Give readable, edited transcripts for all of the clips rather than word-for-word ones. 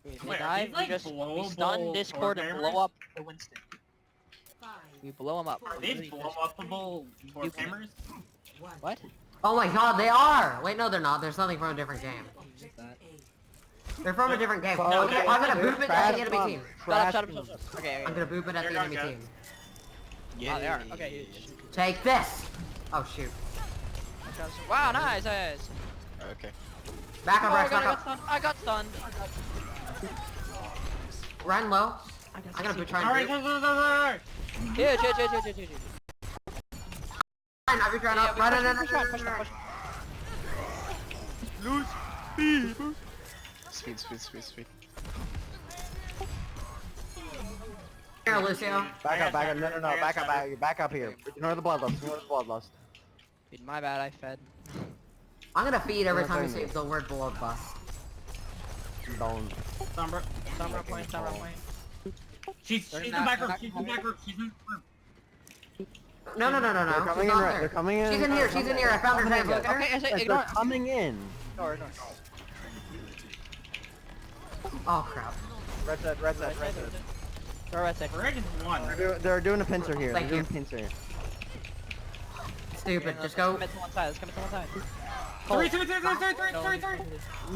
If we Wait, die, these, we like, just blowable stun Discord and warhammers? blow up the Winston. We blow him up. Are We these really blow-upable Nuke him. warhammers? What? Oh my god, they are! Wait, no, they're not. They're something from a different game. That. They're from a different game. No, Okay, I'm gonna boop it at the enemy team. Shut up. Okay, I'm gonna boop it at the enemy team. Yeah, they are. Okay, Take this! Oh shoot. wow, nice. Okay. Back up, Rex, back I up. got stunned. Run low. I'm gonna try and Alright, boop. Yeah. I'll be trying to run. Lose. Speed. Here, Lucio. Back up, no, back up here. Ignore the bloodlust, Dude, my bad, I fed. I'm gonna feed every time you say the word bloodlust. Don't. Sombra point. She's in the back room, she's in the back room. No. They're coming in. She's in here. I found her hand. Look at her. Okay, I say They're ignore. coming in. Ignore. Oh crap. Red set. Throw red side. Greg is one. They're doing a pincer here. Thank They're you. doing a pincer here. Stupid. Okay, Just go. Let's come to one side. Three.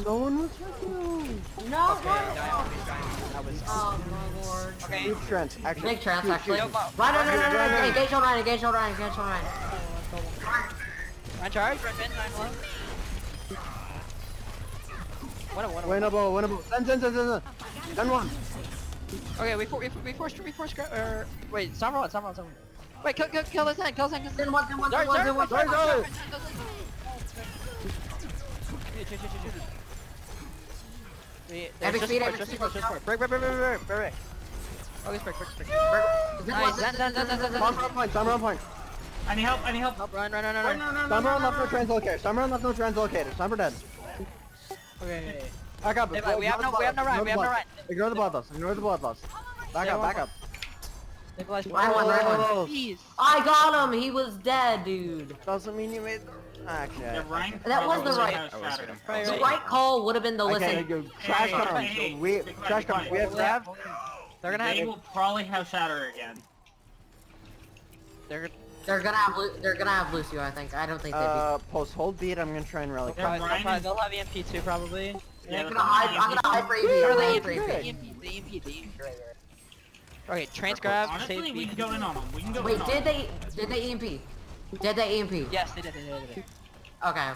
No one was with you. No. That was. Oh my lord. Okay. Big Trent, actually. Big chance actually. Yo, Right. Engage on Ryan. Run charge. Run bin. 9 low. Winnable. Send. Done one. Okay, we forced wait, Summer one. Wait, kill this thing, Then one. Sorry. Epic speed. Break. Okay, break. Nice, Zen. Summer on point. I need help. Run. Summer on left no translocator. Summer dead. Okay. Back up. Hey, we have no run. Ignore the bloodlust. Back up. Ryan. Jeez. I got him. He was dead, dude. Doesn't mean you made the... Actually, The Ryan That was the probably right- has shatter. The right call would have been to okay, listen. trash Hey, comes. hey, Trash comes. We have grab. They're gonna They have. will probably have shatter again. They're They're gonna have Lucio. I think. I don't think they'd Post hold beat. I'm gonna try and rally. they'll have EMP too probably. be. Yeah, I'm gonna hide for EMP. Or I'm the gonna hide EMP, for the EMP. EMP, the EMP. Right. Okay, trains grab. Honestly, Save we beat. can go in on them. Wait, did they EMP? Did they EMP? Yes, they did. Okay.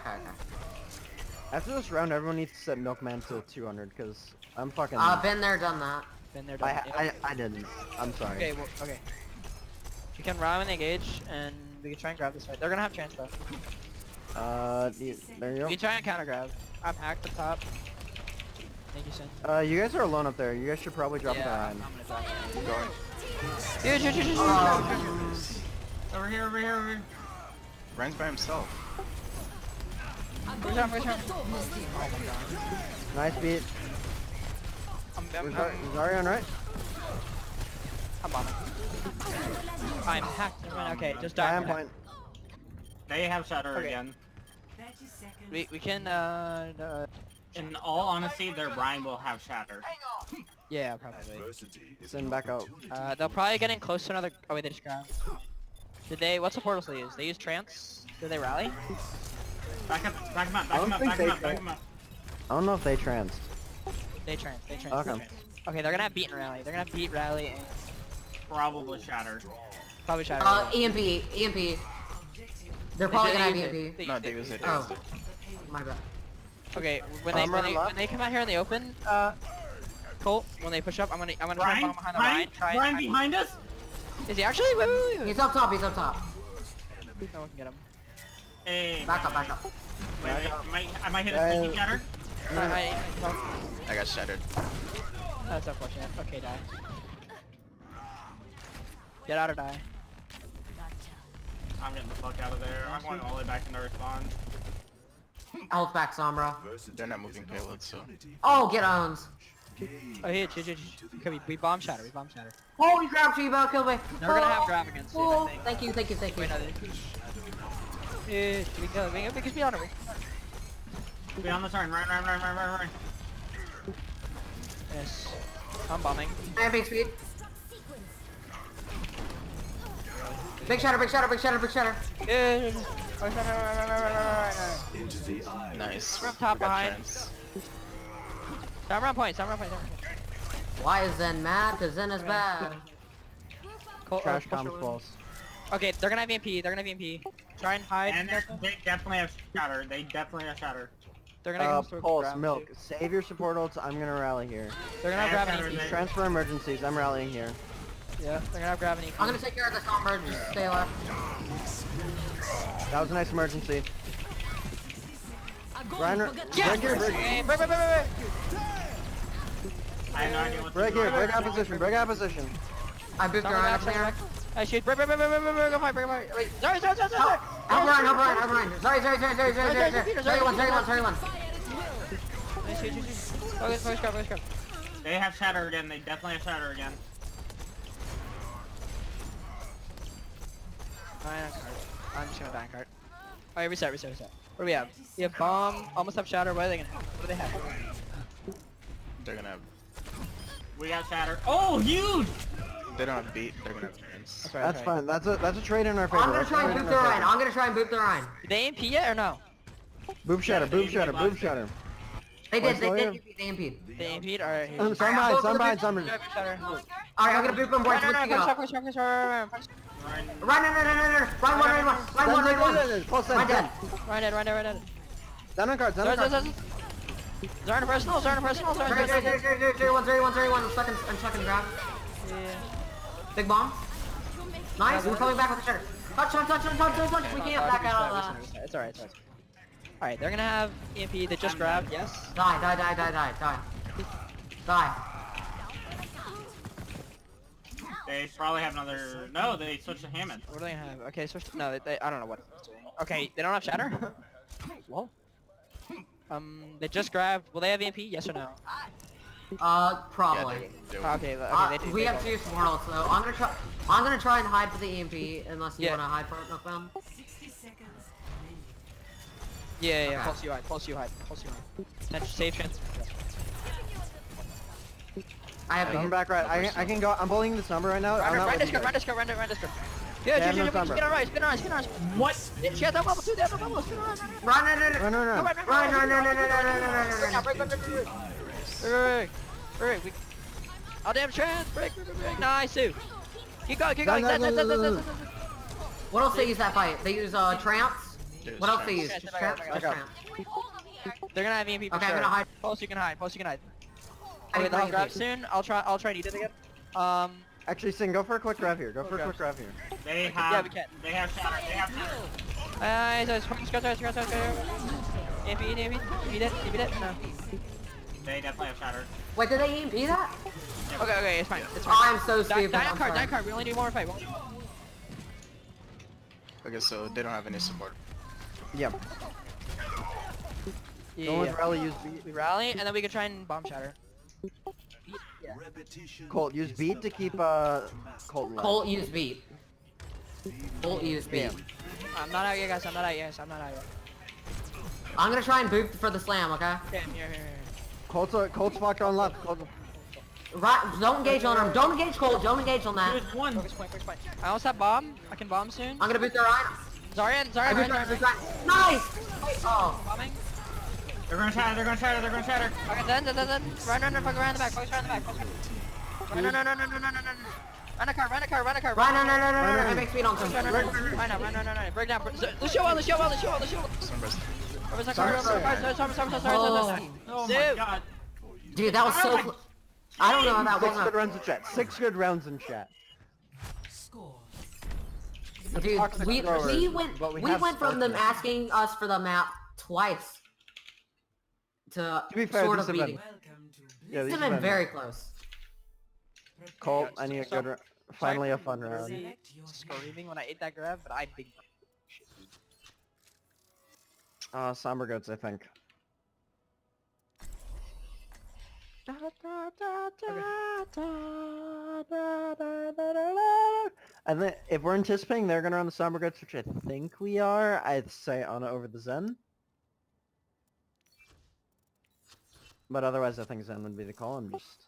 After this round, everyone needs to set Milkman to 200 because I'm fucking. Been there, done that. Been there, done that. I didn't. I'm sorry. Okay, okay. You can run and engage, and we can try and grab this fight. They're gonna have chance though. There you We go. can try and counter grab. I'm hacked up top. Thank you, Sin. You guys are alone up there. You guys should probably drop the Yeah, line. I'm gonna die. Going. Dude. Over here. Ryan's by himself. Push on. Nice beat. I'm Is Zarion right? I'm on it. I'm hacked. Okay, just I die. am point. They have shatter Okay. again. We can In all honesty, their Ryan will have shatter. yeah, probably. Send back out. They'll probably get in close to another. Oh wait, they just grabbed. Did they? What's the portals they use? They use trance. Did they rally? Back him up. I don't know if they trans. They trance. Okay. Okay, they're gonna have beat and rally. They're gonna have beat, rally, and Probably shatter. probably shatter. EMP. They're probably gonna have EMP. No, they use it. Oh, my bad. Okay, when they come out here in the open, Colt, when they push up, I'm gonna try and Ryan, bomb behind the Ryan. Ryan behind us. Is he actually? Wait. He's up top. No one can get him. Hey. Back up. Wait, I might hit a sneaky shatter. I got shattered. That's unfortunate. Okay, die. Get out or die. I'm getting the fuck out of there. I'm going all the way back into respawn. Health back, Sombra. They're not moving payload, so. Oh, get owns. Oh, here, okay, we bomb shatter. Oh, he grabbed Chibo, killed me. They're gonna have grab against it, I think. Thank you. Wait, no, yeah, we can kill it. We can speed on it. Be on the turn. Run. Yes. I'm bombing. I have big speed. Big shatter, big shatter, big shatter, big shatter. Yeah. Nice. We're up top We got behind. trans. Down round point. Why is Zen mad? Cause Zen is bad. Trash comms false. Okay, they're gonna have EMP. Try and hide. And they definitely have shatter. They definitely have shatter. They're gonna go Pulse, ground, milk. too. Save your support ults. I'm gonna rally here. They're gonna grab an Shatter, EP. Transfer emergencies. I'm rallying here. Yeah, they're gonna grab an EP. I'm gonna take care of this Sombra. Just stay left. That was a nice emergency. Reiner, Yes! break here, break. Hey, break. I have no idea what Break here, break out position, break out position. I booped her right up there. I shoot. Break. Go fight. Wait. Sorry. Help Ryan. Sorry. 31. Shoot. Focus, grab. They have shatter again. They definitely have shatter again. I'm just gonna bank card. Alright, reset. What do we have? We have bomb, almost have shatter. What are they gonna have? What do they have? They're gonna have. We got shatter. Oh, huge! They don't have beat. They're gonna have trans. That's fine. That's a trade in our favor. I'm gonna try and boop the Ryan. Did they MP yet or no? Boop shatter. They did. They AMP'd. They AMP'd? Alright. Some behind. Alright, I'm gonna boop them. Boys, Run. Close Ryan dead. Run dead. Down on cards. Zarna personal. 31. I'm stuck in grab. Yeah. Big bomb. Nice. We're coming back with the shatter. Touch. We can't back out of that. It's alright. Alright, they're gonna have EMP. They just grabbed. Yes. Die. They probably have another. No, they switched to Hammond. What do they have? Okay, switch. No, they I don't know what it's doing. Okay, they don't have shatter. Well. They just grabbed. Will they have EMP? Yes or no? Probably. Okay, they do. We have two support ults, so I'm gonna try and hide for the EMP unless you Yeah. wanna hide for it, knockdown. Yeah, Okay. Pulse you hide. Save chance. I have I'm a back right. I can go. I'm bullying the number right now. I'm not Run with you this guys. go. Yeah, Yeah, Juju, no spin Sombra. on right. What? She has that bubble too, spin on right. run. Run. Break. Oh damn, trans, break. Nice, Sue. Keep going. No. What else they use that fight? They use trance? There's What else they trans. use? Yeah, Just I trance? got it. Just trance. They're gonna have EMP for Okay, sure. I'm gonna hide. Pulse, you can hide. I Okay, need they'll my grab EMP. soon. I'll try and eat it again. Actually, Sing, go for a quick grab here. Go for a quick grab here. They yeah, have. we can. They have shatter. Let's go. EMP it. No. They definitely have shatter. Wait, did they EMP that? Okay, it's fine. Oh, I'm so stupid. Die I'm on sorry. card. We only need one more fight. Okay, so they don't have any support. Yep. Yeah. Go with rally. Use We rally, and then we can try and bomb shatter. Yeah. Colt. Use beat to keep Colt alive. Colt use beat. I'm not out yet, guys. I'm not out yet. I'm gonna try and boop for the slam, okay? Okay, here. Colt's walked on left. Right, don't engage on him. Don't engage Colt. Don't engage on that. There's one. Focus point. I almost have bomb. I can bomb soon. I'm gonna boot their Ryan. Zarya. I booped Ryan. Nice! Oh. Bombing. They're gonna shatter. Okay, then. Run, fuck around the back. Focus around the back. Run. Run a car. Ryan, no. I make speed on him. Run. Break down. Lucio. Somebody's Sorry. Oh my god. Dude, that was so close. I don't know how that 6 good wasn't. rounds in chat. 6 good rounds in chat. Dude, Toxic we throwers, went but we we have went from them sparkers. asking us for the map twice to To be fair, sort this of have beating. Yeah, It's these been have very close. Colt, I need a good. Finally, a fun round. Screaming when I ate that grab, but I big. Somber goats, I think. And then, if we're anticipating they're gonna run the Somber goats, which I think we are, I'd say Ana over the Zen. But otherwise, I think Zen would be the call. I'm just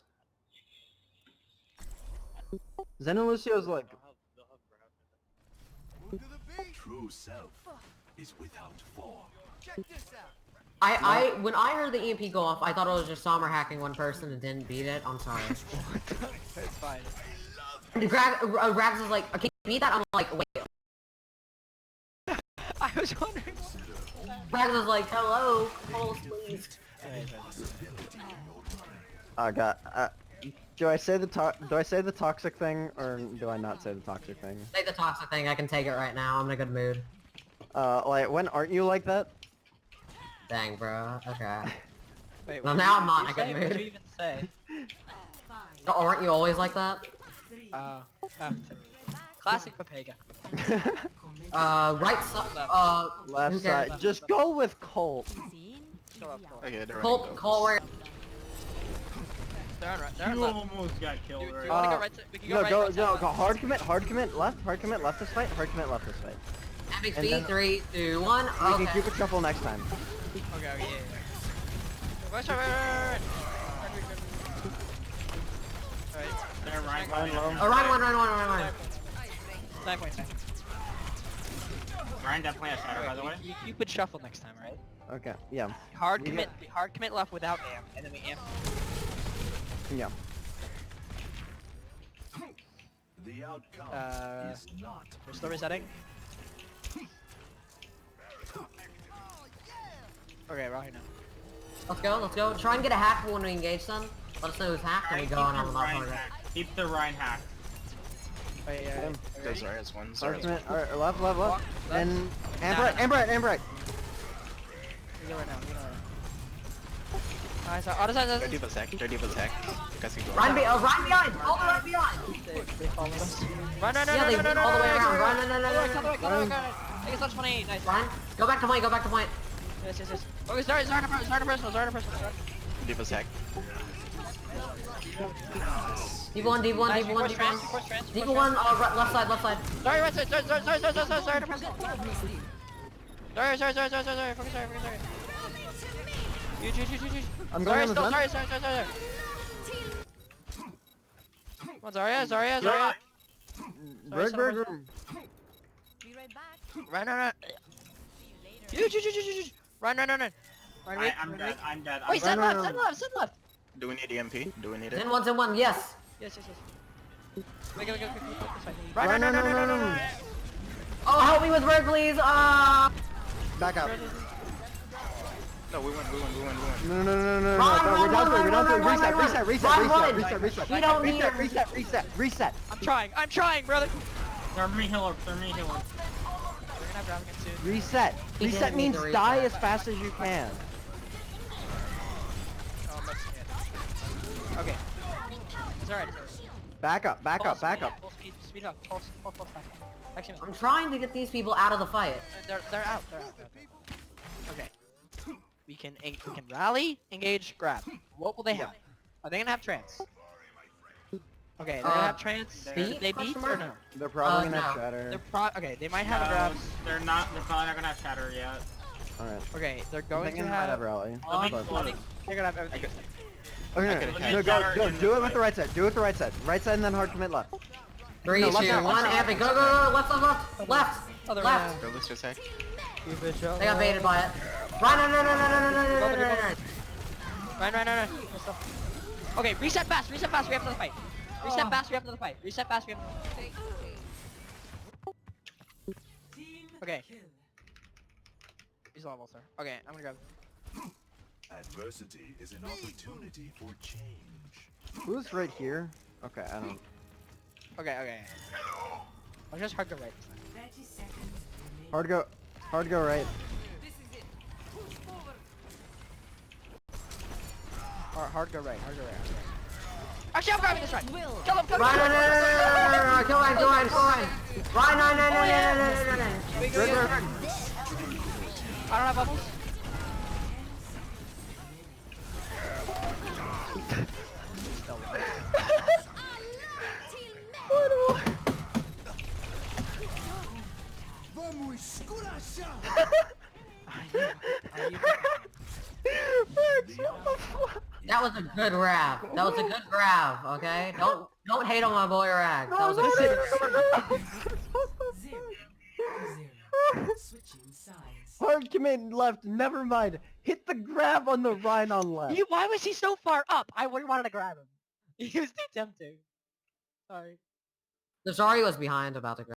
Zen and Lucio's like, True self is without form. When I heard the EMP go off, I thought it was just Sommer hacking one person and didn't beat it. I'm sorry. It's fine. Rags was like, okay, beat that? I'm like, wait. I was wondering. Rags was like, hello, calls please. I got. Do I say the toxic thing or do I not say the toxic thing? Say the toxic thing, I can take it right now. I'm in a good mood. Like when aren't you like that? Dang, bro. Okay. Wait, Well, what now did I'm not you in a good say? mood. What did you even say? Oh, aren't you always like that? Classic Papega. Right side. Left who side. cares? Just go with Colt. Shut up, Cole. Okay, they're Colt, running Colt, where? They're on right. They're on You left. almost got Do killed, you right? wanna go right? We can go No, right. go, right no, side. go hard commit left, hard commit left this fight. Epic And speed, then- 3, 2, 1. We Okay. can keep it shuffle next time. Okay, yeah. Right. Alright. They're right. Line low. Oh, Ryan 1. 9 points. Ryan definitely has shatter, by the way. You could shuffle next time, right? Okay, yeah. Hard We commit left without amp, and then we amp. Yeah. The outcome is not. We're still resetting. Okay, we're out here now. Let's go. Try and get a hack when we engage them. Let us know who's hacked and we go on the Ryan target. hacked. Keep the Ryan hacked. Wait, yeah. There's Zarya's one. Hard Zarya's commit. one. Alright, left. And Ambright. We go right now. We go right now. Alright, so other side. They're Diva's hack. They're Diva's hack. You guys can go. Ryan behind! All the way behind! They followed us. Run. Yeah, they went all the way around. Run, no. I guess that's 28. Nice. Ryan, go back to point. Yes. Okay, Zarya personal. Diva's hack. D1. D1, left side. Sorry, right side. Sorry, personal. Sorry. Focus, sorry. Huge. I'm going on the Sorry. gun. Come on, Zarya. Bird. Be right back. Run. Huge. Run. Wait. I'm dead. Wait, send left. Do we need EMP? Do we need it? Zen 1, yes. Yes. Wait, go. This way. Run. Oh, help me with bird, please. Back up. No, we win. No. Run, We're down three. run. Reset. We don't need it. Reset. I'm trying, brother. They're me healer. We're gonna have Brown again soon. Reset. He Reset didn't need means to die reset. as fast as you can. Oh, that's it. Okay. It's alright. Back up. Full speed up. Full back. Actually, I'm trying to get these people out of the fight. they're out. Okay. We can rally, engage, grab. What will they have? Are they gonna have trance? Okay, they're gonna have trance. beat? They beat or no? They're probably gonna no. shatter. Okay, they might have a grab. They're probably not gonna have shatter yet. Alright. Okay, they're I'm going thinking to might have have. rally. They'll be But- close. They're gonna have everything. Okay, Okay. no, go. Do it with the right side. Right side and then hard commit left. 3, No, 2, left 1, side. epic. Go. Left. Other way Left. Go, let's just hack. They got baited by it. Run. Run. Okay, reset fast. We have another fight. Reset fast. We have another fight. Okay. He's level, sir. Okay, I'm gonna grab. Adversity is an opportunity for change. Who's right here? Okay, I don't. Okay. I'll just hard go right. Hard go right. Hard go right. Actually, I'm grabbing this right. Kill him. Run. Kill Ryan. Run. No. I don't have bubbles. That was a good grab. That was a good grab, okay? Don't hate on my boy Rag. That was a good Switching sides. Hard command left, never mind. Hit the grab on the Rhine on left. Why was he so far up? I really wanted to grab him. He was too tempting. Sorry. The Zari was behind about to grab.